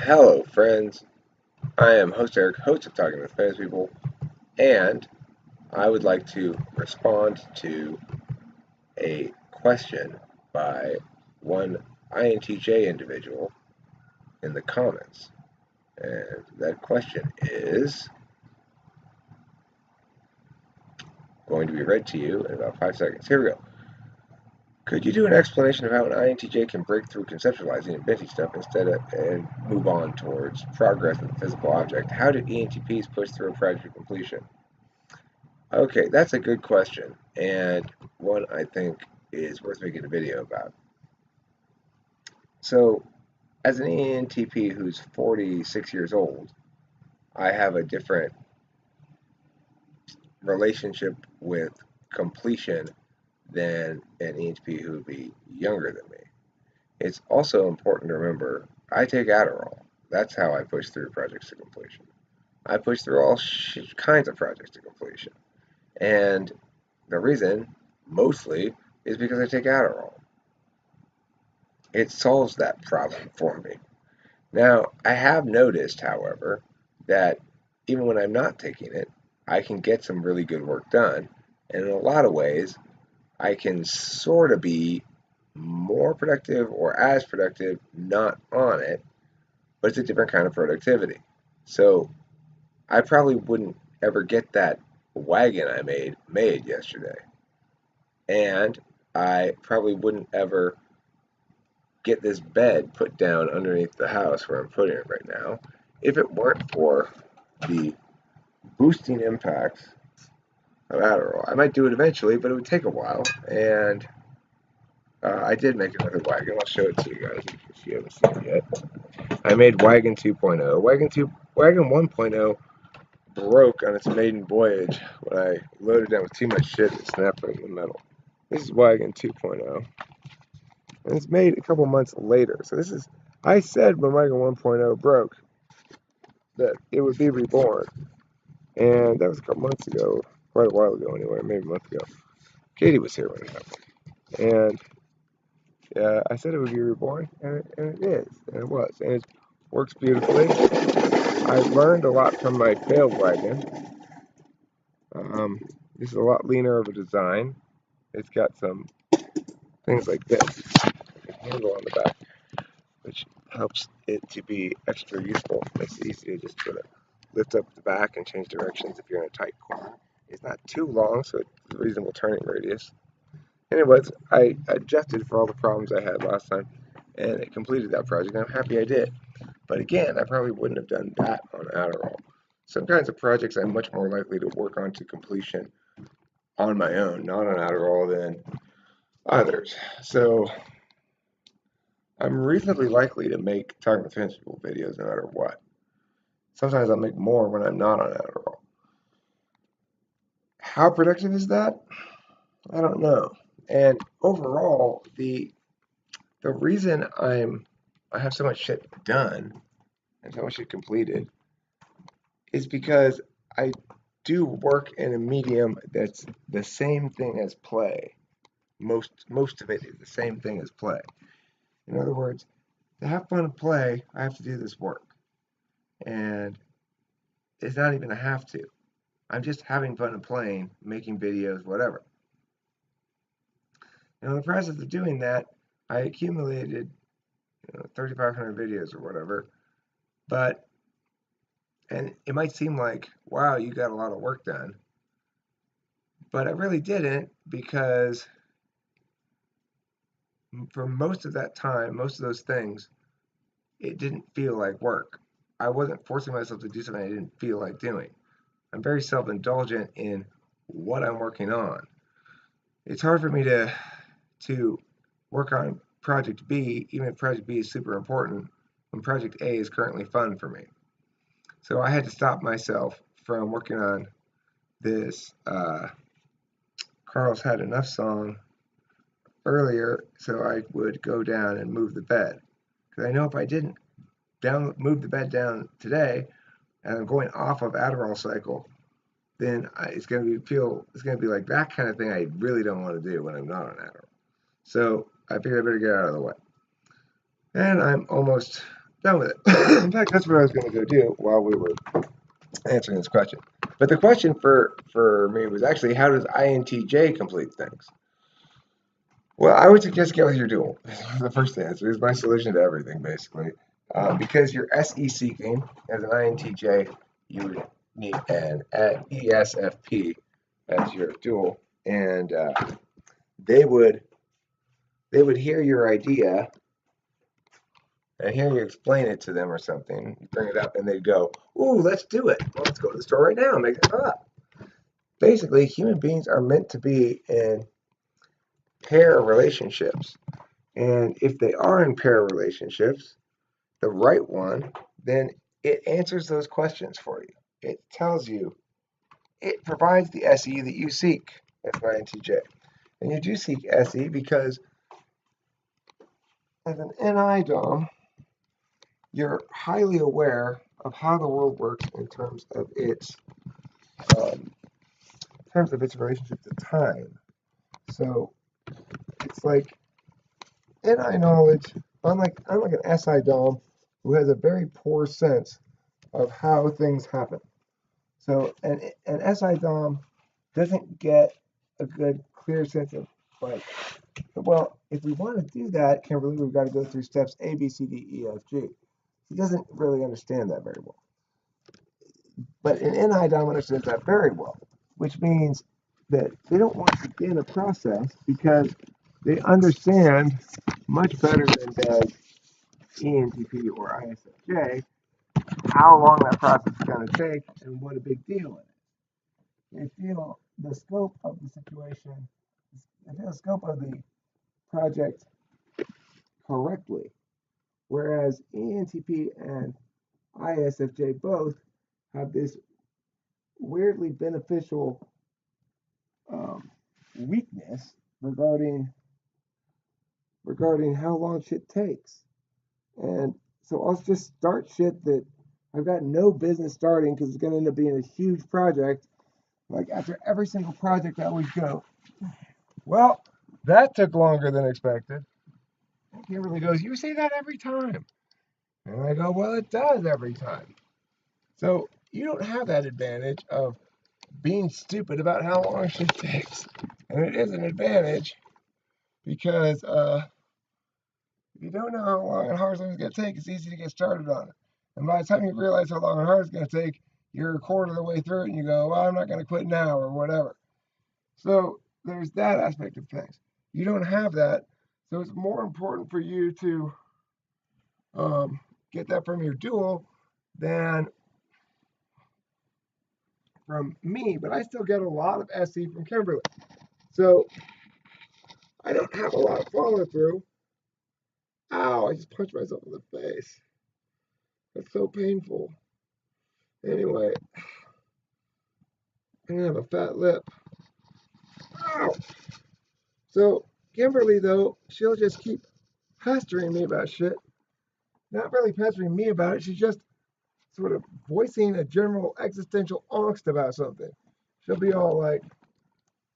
Hello, friends. I am host Eric, host of Talking with Famous People, and I would like to respond to a question by one INTJ individual in the comments. And that question is going to be read to you in about 5 seconds. Here we go. Could you do an explanation of how an INTJ can break through conceptualizing and inventing stuff and move on towards progress with a physical object? How do ENTPs push through a project to completion? Okay, that's a good question, and one I think is worth making a video about. So, as an ENTP who's 46 years old, I have a different relationship with completion than an ENTP who would be younger than me. It's also important to remember I take adderall. That's how I push through projects to completion. I push through all kinds of projects to completion. And the reason, mostly, is because I take adderall. It solves that problem for me. Now, I have noticed, however, that even when I'm not taking it, I can get some really good work done. And in a lot of ways, I can sort of be more productive or as productive not on it, but it's a different kind of productivity. So I probably wouldn't ever get that wagon I made yesterday. And I probably wouldn't ever get this bed put down underneath the house where I'm putting it right now if it weren't for the boosting impacts of Adderall. I might do it eventually, but it would take a while. And I did make another wagon. I'll show it to you guys if you haven't seen it yet. I made Wagon 2.0. Wagon 1.0 broke on its maiden voyage when I loaded down with too much shit and snapped right in the middle. This is Wagon 2.0. And it's made a couple months later. So this is, I said when Wagon 1.0 broke that it would be reborn. And that was a couple months ago, quite a while ago anyway, maybe a month ago. Katie was here when it happened. And yeah, I said it would be reborn, and it is, and it was. And it works beautifully. I learned a lot from my failed wagon. This is a lot leaner of a design. It's got some things like this, a handle on the back, which helps it to be extra useful. Makes it easy to just sort of lift up the back and change directions if you're in a tight corner. It's not too long, so it's a reasonable turning radius. Anyways, I adjusted for all the problems I had last time, and it completed that project. I'm happy I did. But again, I probably wouldn't have done that on Adderall. Some kinds of projects I'm much more likely to work on to completion on my own, not on Adderall, than others. So I'm reasonably likely to make Talking with Famous People videos no matter what. Sometimes I'll make more when I'm not on Adderall. How productive is that? I don't know. And overall, the reason I have so much shit done and so much shit completed is because I do work in a medium that's the same thing as play. Most of it is the same thing as play. In other words, to have fun and play, I have to do this work. And it's not even a have to. I'm just having fun and playing, making videos, whatever. And in the process of doing that, I accumulated 3,500 videos or whatever. And it might seem like, wow, you got a lot of work done. But I really didn't, because for most of that time, most of those things, it didn't feel like work. I wasn't forcing myself to do something I didn't feel like doing. I'm very self-indulgent in what I'm working on. It's hard for me to work on Project B, even if Project B is super important, when Project A is currently fun for me. So I had to stop myself from working on this Carl's Had Enough song earlier, so I would go down and move the bed. Because I know if I didn't move the bed down today, and I'm going off of Adderall cycle, then it's going to be like that kind of thing I really don't want to do when I'm not on Adderall. So I figured I better get out of the way. And I'm almost done with it. In fact, that's what I was going to go do while we were answering this question. But the question for me was actually, how does INTJ complete things? Well, I would suggest get with your dual. The first answer is my solution to everything, basically. Because you're SE seeking as an INTJ, you would need an ESFP as your dual, and they would hear your idea and hear you explain it to them or something. You bring it up, and they go, "Ooh, let's do it. Well, let's go to the store right now and make it up." Basically, human beings are meant to be in pair relationships. And if they are in pair relationships, the right one, then it answers those questions for you. It tells you, it provides the SE that you seek as an INTJ. And you do seek SE because as an NI DOM, you're highly aware of how the world works in terms of its relationship to time. So it's like NI knowledge, unlike an SI DOM, who has a very poor sense of how things happen. So an SI DOM doesn't get a good, clear sense of like, well, if we want to do that, Kimberly, we've got to go through steps A, B, C, D, E, F, G. He doesn't really understand that very well. But an NI DOM understands that very well, which means that they don't want to begin a process because they understand much better than does ENTP or ISFJ how long that process is going to take and what a big deal it is. They feel the scope of the situation, they feel the scope of the project correctly, whereas ENTP and ISFJ both have this weirdly beneficial weakness regarding how long shit takes. And so I'll just start shit that I've got no business starting because it's going to end up being a huge project. Like after every single project, I always go, well, that took longer than expected. And Kimberly goes, you say that every time. And I go, well, it does every time. So you don't have that advantage of being stupid about how long shit takes. And it is an advantage because if you don't know how long and hard something's going to take, it's easy to get started on it. And by the time you realize how long and hard it's going to take, you're a quarter of the way through it and you go, well, I'm not going to quit now or whatever. So there's that aspect of things. You don't have that. So it's more important for you to get that from your dual than from me. But I still get a lot of SE from Kimberly. So I don't have a lot of follow through. Ow, I just punched myself in the face. That's so painful. Anyway, I'm gonna have a fat lip. Ow. So Kimberly, though, she'll just keep pestering me about shit. Not really pestering me about it. She's just sort of voicing a general existential angst about something. She'll be all like,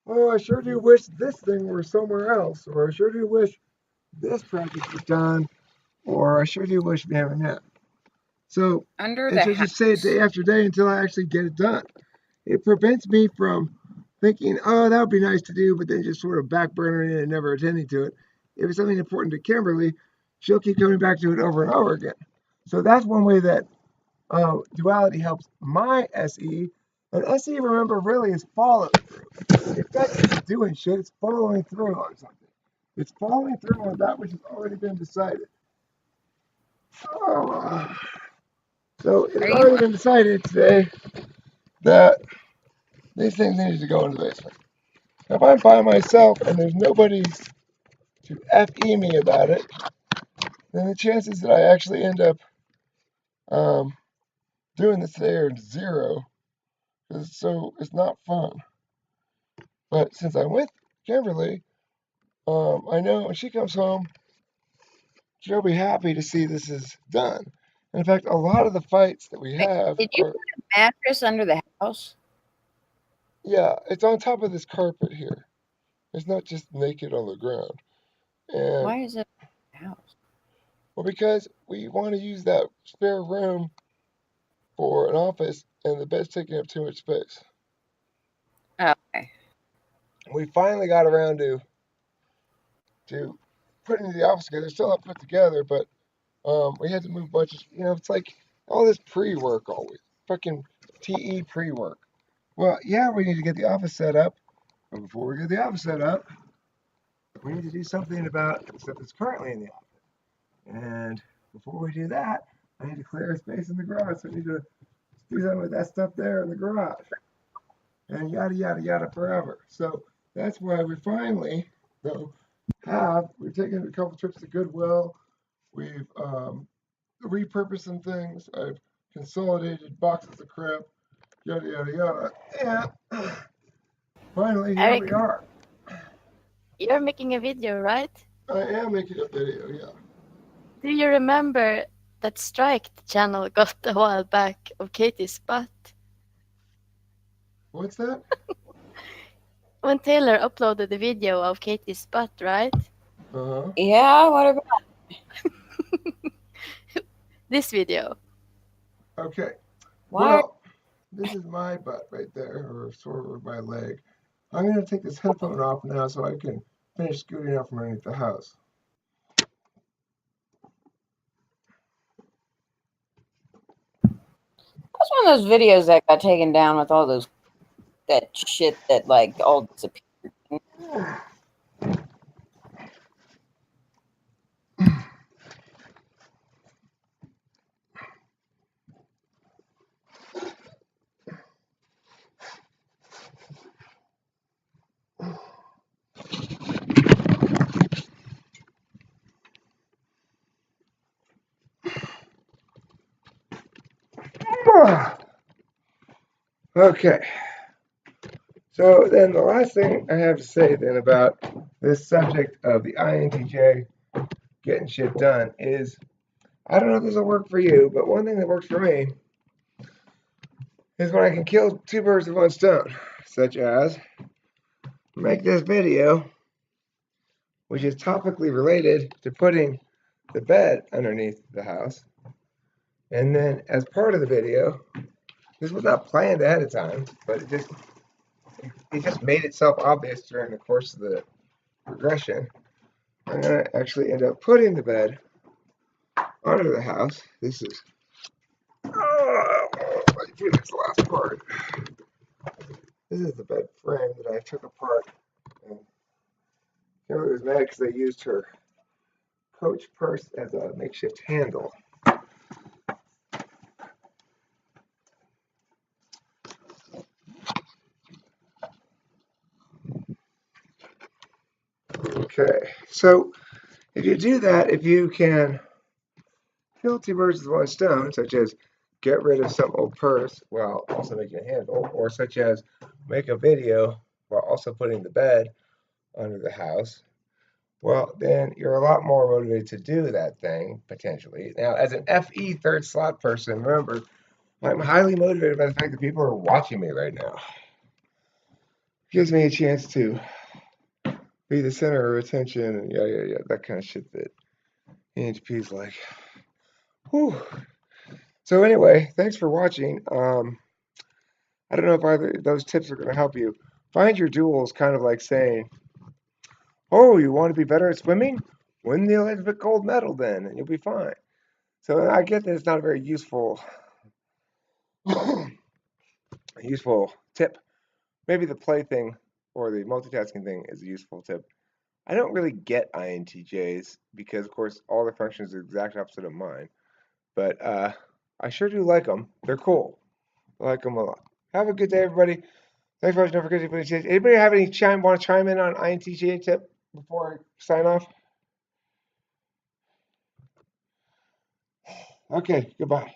"Oh, I sure do wish this thing were somewhere else," or "I sure do wish this project was done," or "I sure do wish blah blah blah." So, Under and the she'll just say it day after day until I actually get it done. It prevents me from thinking, oh, that would be nice to do, but then just sort of backburnering it and never attending to it. If it's something important to Kimberly, she'll keep coming back to it over and over again. So that's one way that duality helps my SE. And SE, remember, really is follow through. It's not just doing shit, it's following through on something. It's following through on that which has already been decided. Oh. So it has already been decided today that these things need to go in the basement. If I'm by myself and there's nobody to FE me about it, then the chances that I actually end up doing this today are zero. So it's not fun. But since I'm with Kimberly, I know when she comes home, she'll be happy to see this is done. And in fact, a lot of the fights that we have Did you are, put a mattress under the house? yeah, it's on top of this carpet here. It's not just naked on the ground. And Why is it in the house? Well, because we want to use that spare room for an office, and the bed's taking up too much space. Okay. We finally got around to putting the office together. It's still not put together, but we had to move bunches. It's like all this pre-work always. Fucking TE pre-work. Well, yeah, we need to get the office set up. But before we get the office set up, we need to do something about the stuff that's currently in the office. And before we do that, I need to clear a space in the garage. So I need to do something with that stuff there in the garage. And yada, yada, yada forever. So that's why we finally, though, we've taken a couple trips to Goodwill. We've repurposed some things. I've consolidated boxes of crap, yada, yada, yada. And finally, here we Eric, are. you're making a video, right? I am making a video, yeah. Do you remember that strike the channel got a while back of Katie's butt? What's that? When Taylor uploaded the video of Katie's butt, right? Uh-huh. Yeah, what about this video? Okay. Why? Well, this is my butt right there, or sort of my leg. I'm going to take this headphone off now so I can finish scooting out from underneath the house. That's one of those videos that got taken down with all that shit that like all disappeared. Okay. So then the last thing I have to say then about this subject of the INTJ getting shit done is, I don't know if this will work for you, but one thing that works for me is when I can kill two birds with one stone, such as make this video, which is topically related to putting the bed underneath the house. And then as part of the video, this was not planned ahead of time, but it just made itself obvious during the course of the progression. I'm going to actually end up putting the bed under the house. This is, let's do this last part. This is the bed frame that I took apart. And Kimberly was mad because they used her Coach purse as a makeshift handle. Okay, so if you do that, if you can kill two birds with one stone, such as get rid of some old purse while also making a handle, or such as make a video while also putting the bed under the house, well, then you're a lot more motivated to do that thing, potentially. Now, as an FE third slot person, remember, I'm highly motivated by the fact that people are watching me right now. Gives me a chance to be the center of attention, and yeah, that kind of shit that ENTP's like. Whew. So anyway, thanks for watching. I don't know if either of those tips are going to help you. Find your duels kind of like saying, oh, you want to be better at swimming? Win the Olympic gold medal then, and you'll be fine. So I get that it's not a very useful tip. Maybe the play thing or the multitasking thing is a useful tip. I don't really get INTJs because, of course, all their functions are the exact opposite of mine. But I sure do like them. They're cool. I like them a lot. Have a good day, everybody. Thanks for watching. Don't forget to put any change. Anybody have any want to chime in on INTJ tip before I sign off? Okay, goodbye.